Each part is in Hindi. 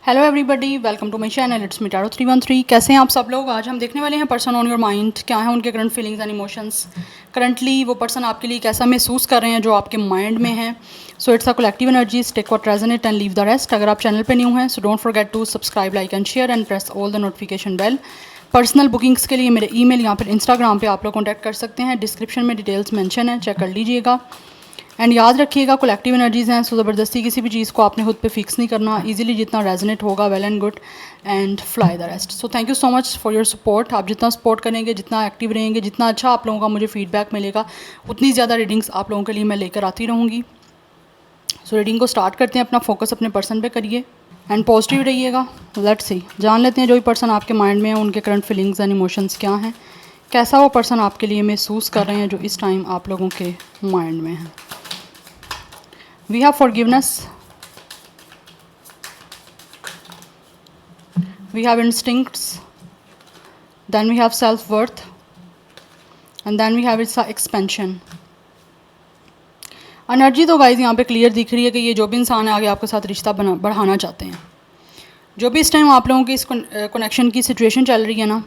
Hello everybody, welcome to my channel. It's me Tarot 313। कैसे हैं आप सब लोग। आज हम देखने वाले हैं पर्सन ऑन योर माइंड, क्या है उनके current feelings and emotions. Currently वो पर्सन आपके लिए कैसा महसूस कर रहे हैं जो आपके माइंड में है। So it's a collective energies, take what resonate and leave the rest. अगर आप चैनल पे न्यू हैं so don't forget to subscribe, like and share and press all the notification bell. Personal bookings के लिए मेरे ईमेल यहाँ पर इंस्टाग्राम पे आप लोग कॉन्टैक्ट कर सकते हैं। डिस्क्रिप्शन में डिटेल्स मेंशन है, चेक कर लीजिएगा। एंड याद रखिएगा कलेक्टिव एनर्जीज़ हैं, सो ज़बरदस्ती किसी भी चीज़ को आपने खुद पे फिक्स नहीं करना। इजीली जितना रेजोनेट होगा well and good, and fly the rest. So thank you so much for your support. आप जितना सपोर्ट करेंगे, जितना एक्टिव रहेंगे, जितना अच्छा आप लोगों का मुझे फीडबैक मिलेगा, उतनी ज़्यादा रीडिंग्स आप लोगों के लिए मैं लेकर आती रहूँगी। सो रीडिंग को स्टार्ट करते हैं। अपना फोकस अपने पर्सन पे करिए एंड पॉजिटिव रहिएगा। लेट्स सी, जान लेते हैं जो भी पर्सन आपके माइंड में है उनके करंट फीलिंग्स एंड इमोशंस क्या हैं, कैसा वो पर्सन आपके लिए महसूस कर रहे हैं जो इस टाइम आप लोगों के माइंड में है। We have forgiveness, we have instincts, then we have self-worth, and then we have its expansion. Energy तो गाइज यहाँ पे क्लियर दिख रही है कि ये जो भी इंसान है आगे आपके साथ रिश्ता बढ़ाना चाहते हैं। जो भी इस टाइम आप लोगों की इस कनेक्शन की सिचुएशन चल रही है ना,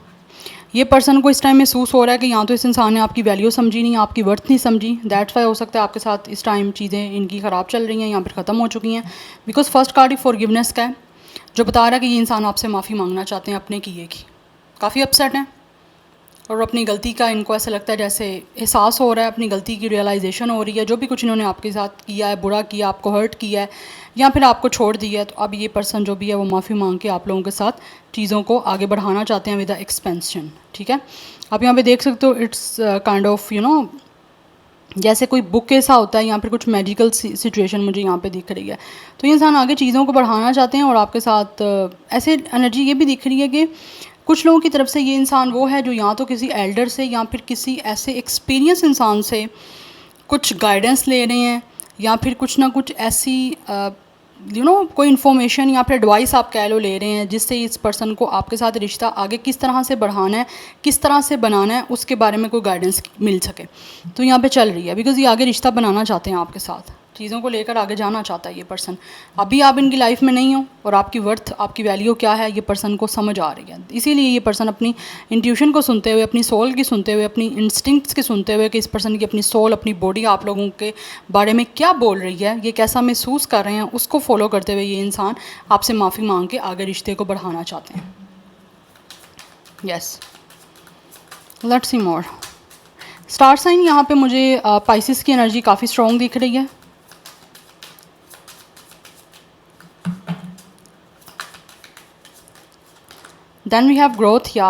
ये पर्सन को इस टाइम महसूस हो रहा है कि यहाँ तो इस इंसान ने आपकी वैल्यू समझी नहीं, आपकी वर्थ नहीं समझी। दैट्स वाई हो सकता है आपके साथ इस टाइम चीज़ें इनकी ख़राब चल रही हैं, यहाँ पर ख़त्म हो चुकी हैं। Because first card he forgiveness का है, जो बता रहा है कि ये इंसान आपसे माफ़ी मांगना चाहते हैं अपने किए की। काफ़ी अपसेट हैं और अपनी गलती का इनको ऐसा लगता है जैसे एहसास हो रहा है, अपनी गलती की रियलाइजेशन हो रही है। जो भी कुछ इन्होंने आपके साथ किया है, बुरा किया, आपको हर्ट किया है या फिर आपको छोड़ दिया है, तो अब ये पर्सन जो भी है वो माफ़ी मांग के आप लोगों के साथ चीज़ों को आगे बढ़ाना चाहते हैं विद द एक्सपेंशन। ठीक है, आप यहाँ पे देख सकते हो इट्स काइंड ऑफ जैसे कोई बुक ऐसा होता है, यहाँ पर कुछ मैजिकल सिचुएशन मुझे यहाँ पे दिख रही है। तो ये इंसान आगे चीज़ों को बढ़ाना चाहते हैं और आपके साथ ऐसे एनर्जी ये भी दिख रही है कि कुछ लोगों की तरफ से ये इंसान वो है जो या तो किसी एल्डर से या फिर किसी ऐसे एक्सपीरियंस इंसान से कुछ गाइडेंस ले रहे हैं, या फिर कुछ ना कुछ ऐसी कोई इन्फॉर्मेशन या फिर एडवाइस आप कह लो ले रहे हैं, जिससे इस पर्सन को आपके साथ रिश्ता आगे किस तरह से बढ़ाना है, किस तरह से बनाना है, उसके बारे में कोई गाइडेंस मिल सके। तो यहाँ पे चल रही है बिकॉज़ ये आगे रिश्ता बनाना चाहते हैं आपके साथ, चीज़ों को लेकर आगे जाना चाहता है ये पर्सन। अभी आप इनकी लाइफ में नहीं हो और आपकी वर्थ, आपकी वैल्यू क्या है ये पर्सन को समझ आ रही है। इसीलिए ये पर्सन अपनी इंट्यूशन को सुनते हुए, अपनी सोल की सुनते हुए, अपनी इंस्टिंक्ट्स की सुनते हुए कि इस पर्सन की अपनी सोल, अपनी बॉडी आप लोगों के बारे में क्या बोल रही है, ये कैसा महसूस कर रहे हैं, उसको फॉलो करते हुए ये इंसान आपसे माफ़ी मांग के आगे रिश्ते को बढ़ाना चाहते हैं। Yes, let's see more. Star sign यहाँ पे मुझे पाइसिस की एनर्जी काफ़ी स्ट्रॉन्ग दिख रही है। देन वी हैव ग्रोथ या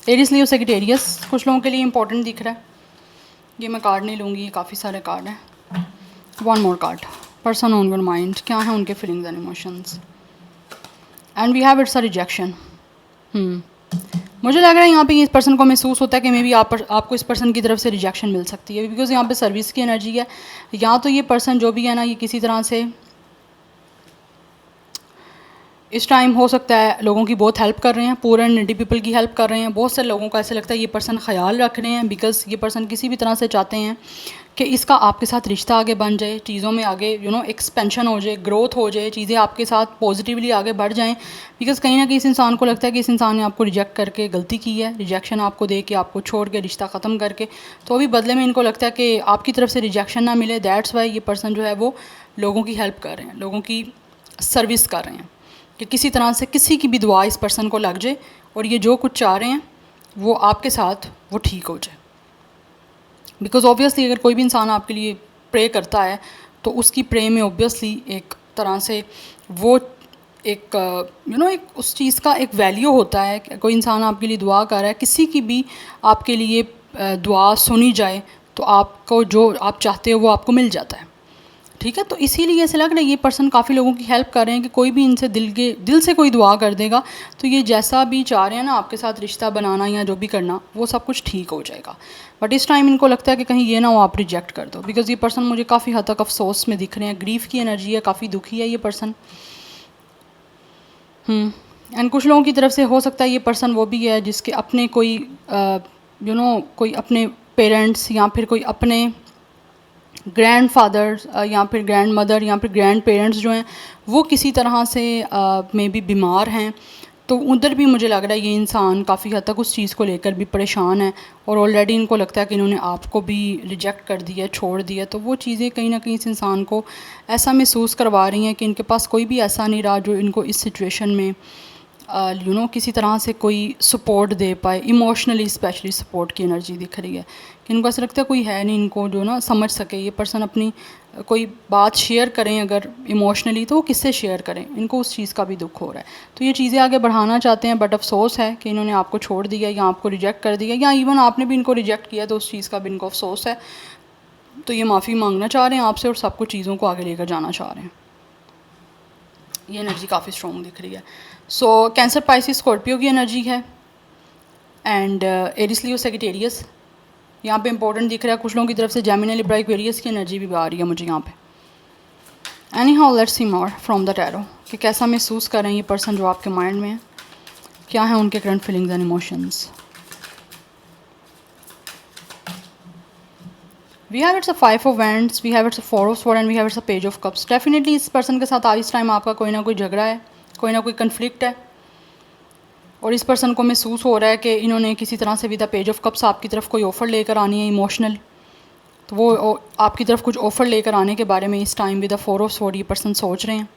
एरिस लियो सेजिटेरियस, कुछ लोगों के लिए इंपॉर्टेंट दिख रहा है। ये मैं कार्ड नहीं लूँगी, ये काफ़ी सारे कार्ड हैं। One more card, person on your mind, क्या है उनके feelings and emotions. And we have it's a rejection. मुझे लग रहा है यहाँ पे इस पर्सन को महसूस होता है कि मे बी आपको इस पर्सन की तरफ से रिजेक्शन मिल सकती है, बिकॉज यहाँ पे सर्विस की एनर्जी है। या तो ये पर्सन जो भी है ना, ये किसी तरह से इस टाइम हो सकता है लोगों की बहुत हेल्प कर रहे हैं, पुअर एंड नीडी पीपल की हेल्प कर रहे हैं। बहुत से लोगों का ऐसे लगता है ये पर्सन ख्याल रख रहे हैं, बिकॉज ये पर्सन किसी भी तरह से चाहते हैं कि इसका आपके साथ रिश्ता आगे बन जाए, चीज़ों में आगे एक्सपेंशन हो जाए, ग्रोथ हो जाए, चीज़ें आपके साथ पॉजिटिवली आगे बढ़ जाएं। बिकॉज कहीं ना कहीं इस इंसान को लगता है कि इस इंसान ने आपको रिजेक्ट करके गलती की है, रिजेक्शन आपको दे के, आपको छोड़ के, रिश्ता ख़त्म करके। तो अभी बदले में इनको लगता है कि आपकी तरफ से रिजेक्शन ना मिले। दैट्स वाई ये पर्सन जो है वो लोगों की हेल्प कर रहे हैं, लोगों की सर्विस कर रहे हैं कि किसी तरह से किसी की भी दुआ इस पर्सन को लग जाए और ये जो कुछ चाह रहे हैं वो आपके साथ वो ठीक हो जाए। बिकॉज ऑब्वियसली अगर कोई भी इंसान आपके लिए प्रे करता है तो उसकी प्रे में ऑब्वियसली एक तरह से वो एक एक उस चीज़ का एक वैल्यू होता है। कोई इंसान आपके लिए दुआ कर रहा है, किसी की भी आपके लिए दुआ सुनी जाए तो आपको जो आप चाहते हो वो आपको मिल जाता है। ठीक है, तो इसीलिए ऐसे लग रहा है ये पर्सन काफ़ी लोगों की हेल्प कर रहे हैं कि कोई भी इनसे दिल से कोई दुआ कर देगा तो ये जैसा भी चाह रहे हैं ना आपके साथ रिश्ता बनाना या जो भी करना, वो सब कुछ ठीक हो जाएगा। बट इस टाइम इनको लगता है कि कहीं ये ना हो आप रिजेक्ट कर दो, बिकॉज ये पर्सन मुझे काफ़ी हद तक अफसोस में दिख रहे हैं। ग्रीफ की एनर्जी है, काफ़ी दुखी है ये पर्सन। एंड कुछ लोगों की तरफ से हो सकता है ये पर्सन वो भी है जिसके अपने कोई कोई अपने पेरेंट्स या फिर कोई अपने ग्रैंड फादर या फिर ग्रैंड मदर या फिर ग्रैंड पेरेंट्स जो हैं वो किसी तरह से मे बी बीमार हैं, तो उधर भी मुझे लग रहा है ये इंसान काफ़ी हद तक उस चीज़ को लेकर भी परेशान है और ऑलरेडी इनको लगता है कि इन्होंने आपको भी रिजेक्ट कर दिया, छोड़ दिया। तो वो चीज़ें कहीं ना कहीं इस इंसान को ऐसा महसूस करवा रही हैं कि इनके पास कोई भी ऐसा नहीं रहा जो इनको इस सिचुएशन में किसी तरह से कोई सपोर्ट दे पाए, इमोशनली स्पेशली सपोर्ट की एनर्जी दिख रही है कि इनको ऐसा लगता है कोई है नहीं इनको जो ना समझ सके। ये पर्सन अपनी कोई बात शेयर करें अगर इमोशनली तो वो किससे शेयर करें, इनको उस चीज़ का भी दुख हो रहा है। तो ये चीज़ें आगे बढ़ाना चाहते हैं, बट अफसोस है कि इन्होंने आपको छोड़ दिया या आपको रिजेक्ट कर दिया या इवन आपने भी इनको रिजेक्ट किया, तो उस चीज़ का भी इनको अफसोस है। तो ये माफ़ी मांगना चाह रहे हैं आपसे और सब कुछ चीज़ों को आगे लेकर जाना चाह रहे हैं। ये एनर्जी काफ़ी स्ट्रॉन्ग दिख रही है। सो कैंसर, पाइसिस, स्कॉर्पियो की एनर्जी है एंड एरिस, लियो, सेजिटेरियस यहाँ पे इंपॉर्टेंट दिख रहा है। कुछ लोगों की तरफ से जेमिनी, लिब्रा, एक्वेरियस की एनर्जी भी आ रही है मुझे यहाँ पे। Any how let's see more from the tarot कि कैसा महसूस कर रहे हैं ये पर्सन जो आपके माइंड में है, क्या है उनके current feelings and emotions. We have it's a 5 of wands, we have it's a 4 of sword and we have it's a page of cups. Definitely इस पर्सन के साथ आज इस टाइम आपका कोई ना कोई झगड़ा है, कोई ना कोई कन्फ्लिक्ट है और इस पर्सन को महसूस हो रहा है कि इन्होंने किसी तरह से with the page of cups आपकी तरफ कोई ऑफ़र लेकर आनी है इमोशनल। तो वो आपकी तरफ कुछ ऑफ़र लेकर आने के बारे में इस time with the 4 of sword ये पर्सन सोच रहे हैं।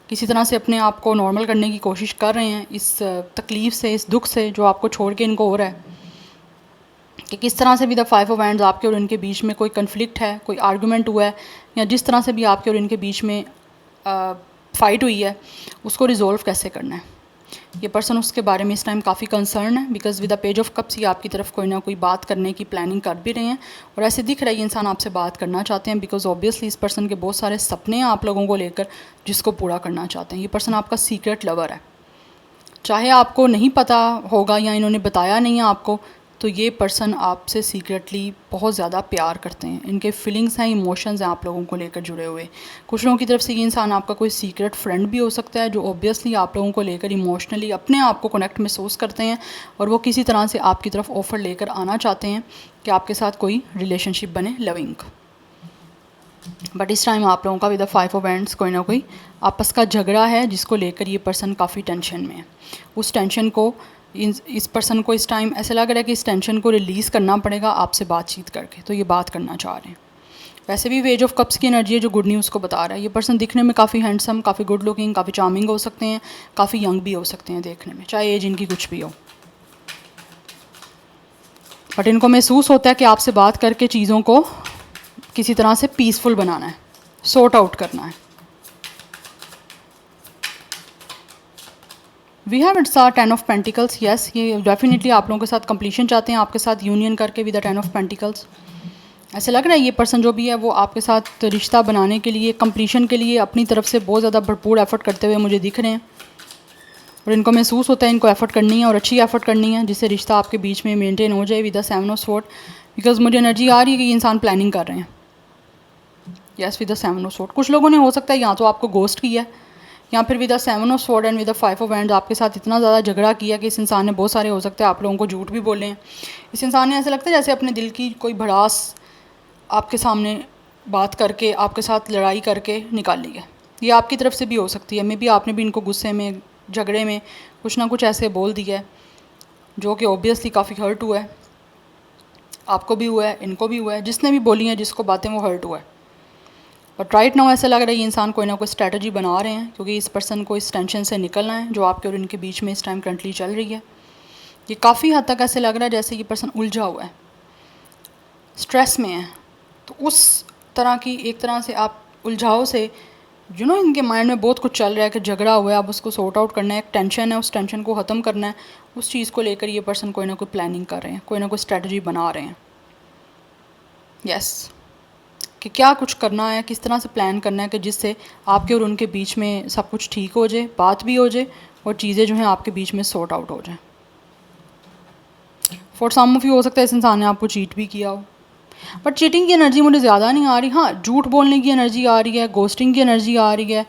किसी तरह से अपने आप को नॉर्मल करने की कोशिश कर रहे हैं इस तकलीफ़ से, इस दुख से जो आपको छोड़ के इनको हो रहा है, कि किस तरह से भी द 5 ऑफ वैंड्स आपके और इनके बीच में कोई कन्फ्लिक्ट है, कोई आर्गूमेंट हुआ है या जिस तरह से भी आपके और इनके बीच में फ़ाइट हुई है उसको रिजॉल्व कैसे करना है। ये पर्सन उसके बारे में इस टाइम काफ़ी कंसर्न है because with the page of cups ये आपकी तरफ कोई ना कोई बात करने की प्लानिंग कर भी रहे हैं और ऐसे दिख रहा है ये इंसान आपसे बात करना चाहते हैं बिकॉज ऑब्वियसली इस पर्सन के बहुत सारे सपने हैं आप लोगों को लेकर जिसको पूरा करना चाहते हैं। ये पर्सन आपका सीक्रेट लवर है, चाहे आपको नहीं पता होगा या इन्होंने बताया नहीं है आपको, तो ये पर्सन आपसे सीक्रेटली बहुत ज़्यादा प्यार करते हैं। इनके फीलिंग्स हैं, इमोशंस हैं आप लोगों को लेकर जुड़े हुए। कुछ लोगों की तरफ से ये इंसान आपका कोई सीक्रेट फ्रेंड भी हो सकता है जो ऑब्वियसली आप लोगों को लेकर इमोशनली अपने आप को कनेक्ट महसूस करते हैं और वो किसी तरह से आपकी तरफ ऑफ़र लेकर आना चाहते हैं कि आपके साथ कोई रिलेशनशिप बने लविंग। बट इस टाइम आप लोगों का विद द 5 ऑफ वैंड्स कोई ना कोई आपस का झगड़ा है जिसको लेकर ये पर्सन काफ़ी टेंशन में है। उस टेंशन को इस पर्सन को इस टाइम ऐसा लग रहा है कि इस टेंशन को रिलीज़ करना पड़ेगा आपसे बातचीत करके, तो ये बात करना चाह रहे हैं। वैसे भी वेज ऑफ कप्स की एनर्जी है जो गुड न्यूज़ को बता रहा है। ये पर्सन दिखने में काफ़ी हैंडसम, काफ़ी गुड लुकिंग, काफ़ी चार्मिंग हो सकते हैं, काफ़ी यंग भी हो सकते हैं देखने में, चाहे एज इनकी कुछ भी हो। बट इनको महसूस होता है कि आपसे बात करके चीज़ों को किसी तरह से पीसफुल बनाना है, सॉर्ट आउट करना है। We have it's 10 of pentacles. Yes, ये डेफिनेटली आप लोगों के साथ कंप्लीशन चाहते हैं, आपके साथ यूनियन करके विद द 10 ऑफ पेंटिकल्स। ऐसे लग रहा है ये पर्सन जो भी है वो आपके साथ रिश्ता बनाने के लिए, कंप्लीशन के लिए अपनी तरफ से बहुत ज़्यादा भरपूर एफर्ट करते हुए मुझे दिख रहे हैं और इनको महसूस होता है इनको एफर्ट करनी है और अच्छी एफर्ट करनी है जिससे रिश्ता आपके बीच में मेंटेन हो जाए with the 7 of sword. Because मुझे एनर्जी आ रही है कि ये इंसान प्लानिंग कर रहे हैं। Yes, with the 7 of sword कुछ लोगों ने हो सकता है या तो आपको गोस्ट किया है या फिर with the 7 of sword and with the 5 of wands आपके साथ इतना ज़्यादा झगड़ा किया कि इस इंसान ने, बहुत सारे हो सकते हैं आप लोगों को झूठ भी बोले हैं। इस इंसान ने ऐसा लगता है जैसे अपने दिल की कोई भड़ास आपके सामने बात करके, आपके साथ लड़ाई करके निकाल ली है। ये आपकी तरफ से भी हो सकती है, मे बी आपने भी इनको गुस्से में, झगड़े में कुछ ना कुछ ऐसे बोल दिया है जो कि ऑब्वियसली काफ़ी हर्ट हुआ है, आपको भी हुआ है, इनको भी हुआ है, जिसने भी बोली हैं जिसको बातें वो हर्ट हुआ है। बट राइट नाउ ऐसा लग रहा है ये इंसान कोई ना कोई स्ट्रैटेजी बना रहे हैं क्योंकि इस पर्सन को इस टेंशन से निकलना है जो आपके और इनके बीच में इस टाइम करंटली चल रही है। ये काफ़ी हद तक ऐसे लग रहा है जैसे ये पर्सन उलझा हुआ है, स्ट्रेस में है। तो उस तरह की एक तरह से आप उलझाव से इनके माइंड में बहुत कुछ चल रहा है कि झगड़ा हुआ है, अब उसको सॉर्ट आउट करना है, एक टेंशन है, उस टेंशन को ख़त्म करना है। उस चीज़ को लेकर ये पर्सन कोई ना कोई प्लानिंग कर रहे हैं, कोई ना कोई स्ट्रैटेजी बना रहे हैं। यस, कि क्या कुछ करना है, किस तरह से प्लान करना है कि जिससे आपके और उनके बीच में सब कुछ ठीक हो जाए, बात भी हो जाए और चीज़ें जो हैं आपके बीच में सॉर्ट आउट हो जाए। फॉर सम ऑफ यू हो सकता है इस इंसान ने आपको चीट भी किया हो, बट चीटिंग की एनर्जी मुझे ज़्यादा नहीं आ रही। हाँ, झूठ बोलने की एनर्जी आ रही है, गोस्टिंग की एनर्जी आ रही है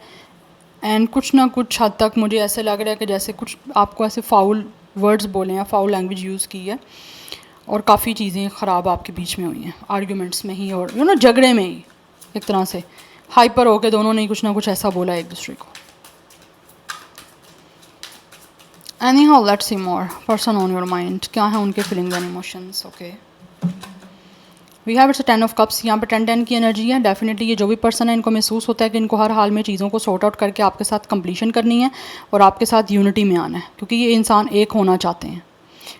एंड कुछ ना कुछ हद तक मुझे ऐसे लग रहा है कि जैसे कुछ आपको ऐसे फाउल वर्ड्स बोले हैं, फाउल लैंग्वेज यूज़ की है और काफ़ी चीज़ें ख़राब आपके बीच में हुई हैं, आर्ग्यूमेंट्स में ही और झगड़े में ही एक तरह से हाइपर होके दोनों ने कुछ ना कुछ ऐसा बोला एक दूसरे को। Anyhow, let's see more. Person on your mind, क्या है उनके feelings and emotions. Okay, we have it's 10 of cups. यहाँ पे 10-10 की एनर्जी है। डेफिनेटली ये जो भी पर्सन है इनको महसूस होता है कि इनको हर हाल में चीज़ों को सॉर्ट आउट करके आपके साथ कंप्लीशन करनी है और आपके साथ यूनिटी में आना है, क्योंकि ये इंसान एक होना चाहते हैं।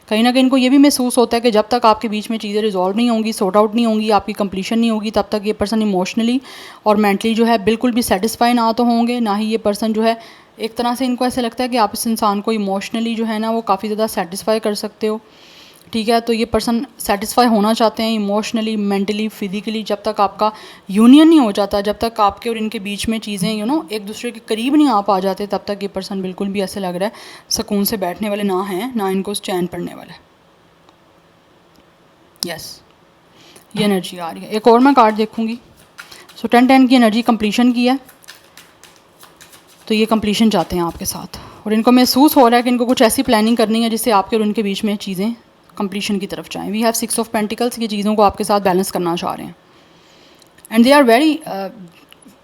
कहीं ना कहीं इनको ये भी महसूस होता है कि जब तक आपके बीच में चीज़ें रिजॉल्व नहीं होंगी, सॉर्ट आउट नहीं होंगी, आपकी कंप्लीशन नहीं होगी, तब तक ये पर्सन इमोशनली और मेंटली जो है बिल्कुल भी सेटिस्फाई ना तो होंगे, ना ही ये पर्सन जो है एक तरह से इनको ऐसे लगता है कि आप इस इंसान को इमोशनली जो है ना वो काफ़ी ज़्यादा सेटिस्फाई कर सकते हो। ठीक है, तो ये पर्सन सेटिस्फाई होना चाहते हैं इमोशनली, मेंटली, फिजिकली। जब तक आपका यूनियन नहीं हो जाता, जब तक आपके और इनके बीच में चीज़ें एक दूसरे के करीब नहीं आ जाते, तब तक ये पर्सन बिल्कुल भी ऐसे लग रहा है सुकून से बैठने वाले ना हैं, ना इनको चैन पड़ने वाला है। यस, ये एनर्जी आ रही है। एक और मैं कार्ड देखूंगी। सो 10-10 की एनर्जी कंप्लीशन की है, तो ये कंप्लीशन चाहते हैं आपके साथ और इनको महसूस हो रहा है कि इनको कुछ ऐसी प्लानिंग करनी है जिससे आपके और उनके बीच में चीज़ें कंप्लीशन की तरफ जाएं। We have 6 of pentacles. ये चीज़ों को आपके साथ बैलेंस करना चाह रहे हैं and they are very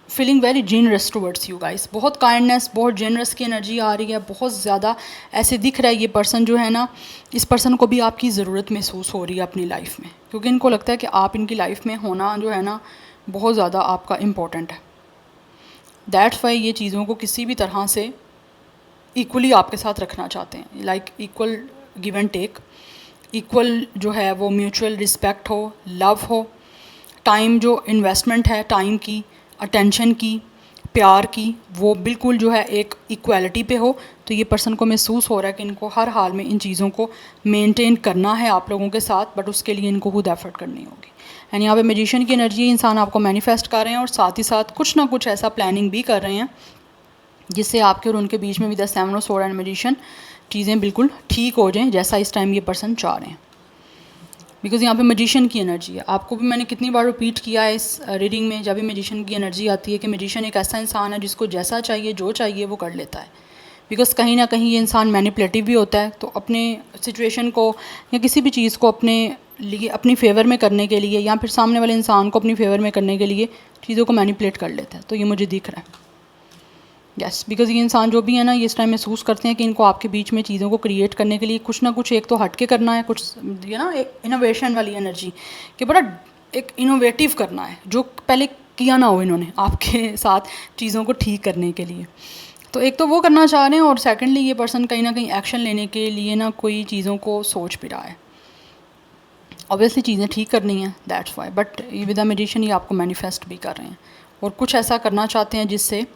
feeling very generous towards you guys. बहुत काइंडनेस, बहुत जेनरस की एनर्जी आ रही है। बहुत ज़्यादा ऐसे दिख रहा है ये पर्सन जो है ना, इस पर्सन को भी आपकी ज़रूरत महसूस हो रही है अपनी लाइफ में, क्योंकि इनको लगता है कि आप इनकी लाइफ में होना जो है ना बहुत ज़्यादा आपका इम्पोर्टेंट है। दैट्स वाई ये चीज़ों को किसी भी तरह से इक्वली आपके साथ रखना चाहते हैं, like equal give and take, equal जो है वो म्यूचुअल रिस्पेक्ट हो, लव हो, टाइम जो इन्वेस्टमेंट है, टाइम की, अटेंशन की, प्यार की, वो बिल्कुल जो है एक इक्वालिटी पे हो। तो ये पर्सन को महसूस हो रहा है कि इनको हर हाल में इन चीज़ों को मेंटेन करना है आप लोगों के साथ, बट उसके लिए इनको खुद एफर्ट करनी होगी। एंड यहाँ पे मैजिशियन की एनर्जी, इंसान आपको मैनिफेस्ट कर रहे हैं और साथ ही साथ कुछ ना कुछ ऐसा प्लानिंग भी कर रहे हैं जिससे आपके और उनके बीच में भी the 7 of sword and magician चीज़ें बिल्कुल ठीक हो जाएं जैसा इस टाइम ये पर्सन चाह रहे हैं। बिकॉज यहाँ पे मैजिशियन की एनर्जी है। आपको भी मैंने कितनी बार रिपीट किया है इस रीडिंग में, जब भी मैजिशियन की एनर्जी आती है कि मैजिशियन एक ऐसा इंसान है जिसको जैसा चाहिए, जो चाहिए वो कर लेता है। बिकॉज कहीं ना कहीं ये इंसान मैनिपुलेटिव भी होता है, तो अपने सिचुएशन को या किसी भी चीज़ को अपने लिए, अपनी फेवर में करने के लिए, या फिर सामने वाले इंसान को अपनी फेवर में करने के लिए चीज़ों को मैनिपुलेट कर लेता है। तो ये मुझे दिख रहा है। यस, बिकॉज ये इंसान जो भी है ना, ये इस टाइम महसूस करते हैं कि इनको आपके बीच में चीज़ों को क्रिएट करने के लिए कुछ ना कुछ एक तो हट के करना है, कुछ एक इनोवेशन वाली एनर्जी कि बड़ा एक इनोवेटिव करना है जो पहले किया ना हो इन्होंने आपके साथ चीज़ों को ठीक करने के लिए। तो एक तो वो करना चाह रहे हैं और सेकेंडली ये पर्सन कहीं ना कहीं एक्शन लेने के लिए ना कोई चीज़ों को सोच भी रहा है। ऑब्वियसली चीज़ें ठीक करनी है, दैट्स वाई, बट ये विद द मैजिशियन ये आपको मैनिफेस्ट भी कर रहे हैं और कुछ ऐसा करना चाहते हैं जिससे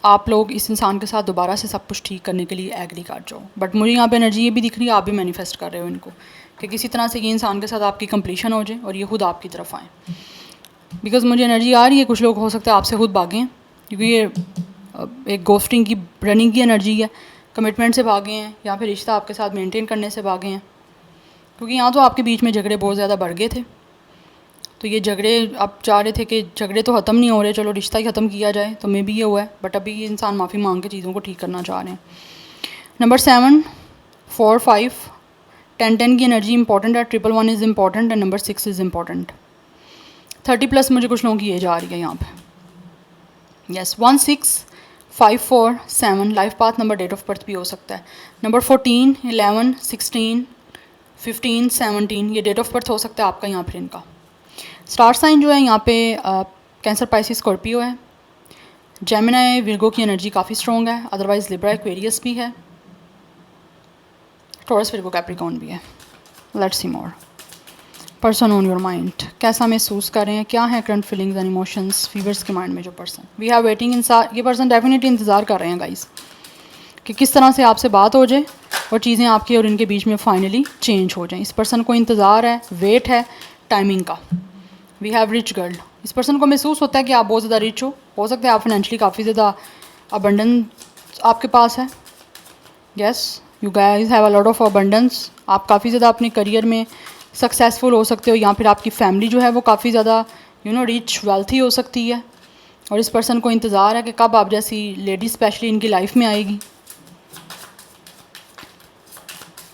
आप लोग इस इंसान के साथ दोबारा से सब कुछ ठीक करने के लिए एग्री कर जाओ। बट मुझे यहाँ पे एनर्जी ये भी दिख रही है, आप भी मैनिफेस्ट कर रहे हो इनको कि किसी तरह से ये इंसान के साथ आपकी कंप्लीशन हो जाए और ये खुद आपकी तरफ आए। बिकॉज मुझे एनर्जी आ रही है कुछ लोग हो सकता है आपसे खुद भागें, क्योंकि ये एक गोस्टिंग की, रनिंग की एनर्जी है। कमिटमेंट से भागे हैं या फिर रिश्ता आपके साथ मेंटेन करने से भागे हैं, क्योंकि यहाँ तो आपके बीच में झगड़े बहुत ज़्यादा बढ़ गए थे। तो ये झगड़े आप चाह रहे थे कि झगड़े तो ख़त्म नहीं हो रहे, चलो रिश्ता ही ख़त्म किया जाए, तो मे भी ये हुआ है। बट अभी ये इंसान माफ़ी मांग के चीज़ों को ठीक करना चाह रहे हैं। नंबर 7, 4, 5, 10-10 की एनर्जी इंपॉर्टेंट है। 1-1 is important and number 6 is important. 30+ मुझे कुछ लोगों की एज आ रही है यहाँ पे। Yes, 1, 6, 5, 4, 7 life path number, date of birth भी हो सकता है। नंबर 14, 11, 16, 15, 17 ये डेट ऑफ बर्थ हो सकता है आपका यहाँ पर इनका। स्टार साइन जो है यहाँ पे कैंसर, पाइसिस, स्कॉर्पियो है। जेमिनी, विर्गो की एनर्जी काफ़ी स्ट्रॉन्ग है। अदरवाइज लिब्रा, एक्वेरियस भी है। टॉरस, विर्गो, कैप्रिकॉर्न भी है। Let's see more. Person on your mind, कैसा महसूस कर रहे हैं, क्या है current feelings and emotions fevers के माइंड में जो पर्सन। वी हैव वेटिंग ये पर्सन डेफिनेटली इंतज़ार कर रहे हैं गाइस कि किस तरह से आपसे बात हो जाए और चीज़ें आपकी और इनके बीच में फाइनली चेंज हो जाएं। इस पर्सन को इंतज़ार है, वेट है टाइमिंग का। वी हैव रिच गर्ल, इस पर्सन को महसूस होता है कि आप बहुत ज़्यादा रिच हो सकता है आप फाइनेंशियली काफ़ी ज़्यादा अबंडेंस आपके पास है। Yes, you guys have a lot of abundance. आप काफ़ी ज़्यादा अपने करियर में सक्सेसफुल हो सकते हो, या फिर आपकी फैमिली जो है वो काफ़ी ज़्यादा रिच, वेल्थी हो सकती है। और इस पर्सन को इंतज़ार है कि कब आप जैसी लेडी स्पेशली इनकी लाइफ में आएगी।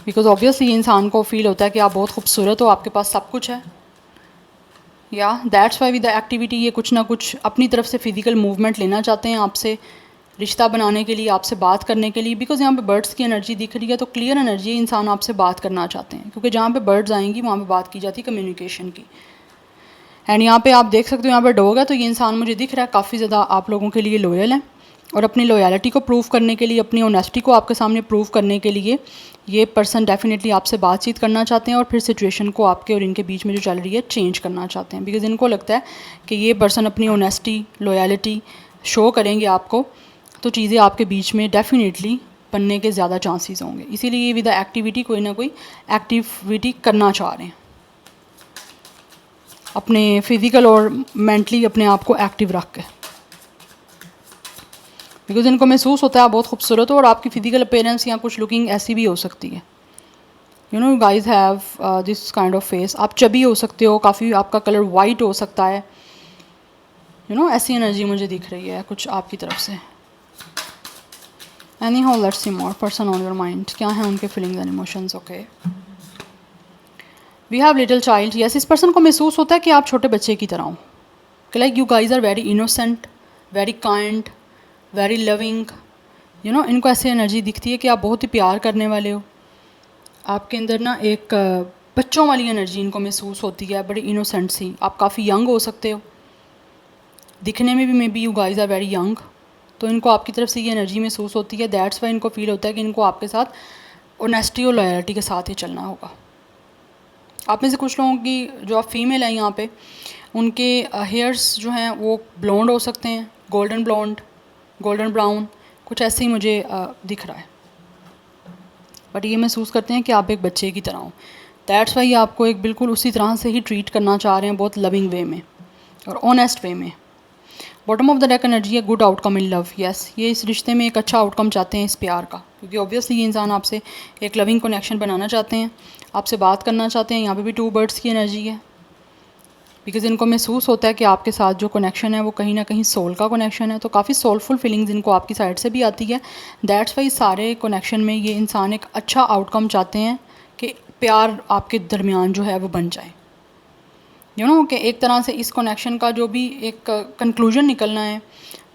बिकॉज ऑब्वियसली इंसान को फील होता है कि आप बहुत खूबसूरत हो, आपके पास सब कुछ है। या that's why with the activity ये कुछ ना कुछ अपनी तरफ से फ़िज़िकल मूवमेंट लेना चाहते हैं आपसे, रिश्ता बनाने के लिए, आपसे बात करने के लिए। बिकॉज यहाँ पे बर्ड्स की एनर्जी दिख रही है, तो क्लियर एनर्जी इंसान आपसे बात करना चाहते हैं, क्योंकि जहाँ पे बर्ड्स आएंगी वहाँ पे बात की जाती है कम्युनिकेशन की। एंड यहाँ पे आप देख सकते हो यहाँ पे डॉग है, तो ये इंसान मुझे दिख रहा है काफ़ी ज़्यादा आप लोगों के लिए लॉयल है, और अपनी लॉयलिटी को प्रूव करने के लिए, अपनी ऑनेस्टी को आपके सामने प्रूव करने के लिए ये पर्सन डेफिनेटली आपसे बातचीत करना चाहते हैं, और फिर सिचुएशन को आपके और इनके बीच में जो चल रही है चेंज करना चाहते हैं। बिकॉज इनको लगता है कि ये पर्सन अपनी ऑनेस्टी, लॉयलिटी शो करेंगे आपको, तो चीज़ें आपके बीच में डेफिनेटली बनने के ज़्यादा चांसेस होंगे। इसीलिए ये विद एक्टिविटी कोई ना कोई एक्टिविटी करना चाह रहे हैं, अपने फिज़िकल और मेंटली अपने आप को एक्टिव रख के। बिकॉज इनको महसूस होता है आप बहुत खूबसूरत हो, और आपकी फ़िज़िकल अपीयरेंस या कुछ लुकिंग ऐसी भी हो सकती है। You know guys have this kind of face. आप चबी हो सकते हो, काफ़ी आपका कलर वाइट हो सकता है। यू नो ऐसी एनर्जी मुझे दिख रही है कुछ आपकी तरफ से। Anyhow let's see more person on your mind, क्या है उनके feelings and emotions. Okay, we have little child. Yes, इस पर्सन को महसूस होता है कि आप छोटे बच्चे की तरह हो, कि like you guys are very innocent, very kind, very loving. You know इनको ऐसी एनर्जी दिखती है कि आप बहुत ही प्यार करने वाले हो। आपके अंदर ना एक बच्चों वाली एनर्जी इनको महसूस होती है, बड़ी इनोसेंट सी। आप काफ़ी यंग हो सकते हो, दिखने में भी maybe you guys are very young, तो इनको आपकी तरफ से ये एनर्जी महसूस होती है। दैट्स वाई इनको फील होता है कि इनको आपके साथ ऑनेस्टी और लॉयल्टी के साथ ही चलना होगा। आप में से कुछ लोगों की जो आप फीमेल हैं यहाँ पे, उनके हेयर्स जो हैं वो ब्लॉन्ड हो सकते हैं, गोल्डन ब्लॉन्ड, गोल्डन ब्राउन, कुछ ऐसे ही मुझे दिख रहा है। बट ये महसूस करते हैं कि आप एक बच्चे की तरह हो। दैट्स वाई आपको एक बिल्कुल उसी तरह से ही ट्रीट करना चाह रहे हैं, बहुत लविंग वे में और ऑनेस्ट वे में। Bottom of the deck energy है good outcome in love. Yes, ये इस रिश्ते में एक अच्छा आउटकम चाहते हैं इस प्यार का, क्योंकि ऑब्वियसली ये इंसान आपसे एक लविंग कनेक्शन बनाना चाहते हैं, आपसे बात करना चाहते हैं। यहाँ पे भी 2 बर्ड्स की एनर्जी है, बिकॉज इनको महसूस होता है कि आपके साथ जो कनेक्शन है वो कहीं ना कहीं सोल का कनेक्शन है, तो काफ़ी सोलफुल फीलिंग्स इनको आपकी साइड से भी आती है। दैट्स वाई सारे कनेक्शन में ये इंसान एक अच्छा आउटकम चाहते हैं कि प्यार आपके दरमियान जो है वो बन जाए। यू नो कि एक तरह से इस कनेक्शन का जो भी एक कंक्लूजन निकलना है,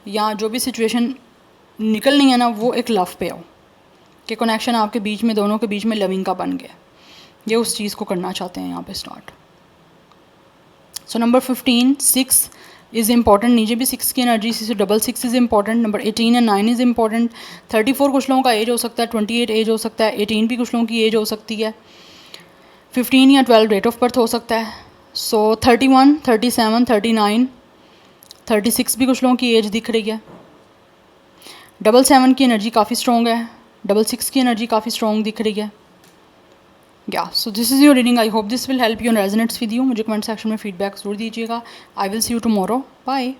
या जो भी सिचुएशन निकलनी है ना, वो एक लव पे हो, कि कनेक्शन आपके बीच में, दोनों के बीच में लविंग का बन गया। ये उस चीज़ को करना चाहते हैं यहाँ पे start. So number 15 6 is important, नीचे भी 6 की एनर्जी, से double 6 is important. Number 18 and 9 is important. 34 कुछ लोगों का एज हो सकता है, 28 एज हो सकता है, 18 भी कुछ लोगों की एज हो सकती है, 15 या 12 डेट ऑफ बर्थ हो सकता है। सो 31 37 39 36 भी कुछ लोगों की एज दिख रही है। 77 की एनर्जी काफ़ी स्ट्रॉन्ग है, 66 की एनर्जी काफ़ी स्ट्रॉन्ग दिख रही है। या so this is your reading. I hope this will help you and resonates with you. मुझे कमेंट सेक्शन में फीडबैक जरूर दीजिएगा। I will see you tomorrow. Bye.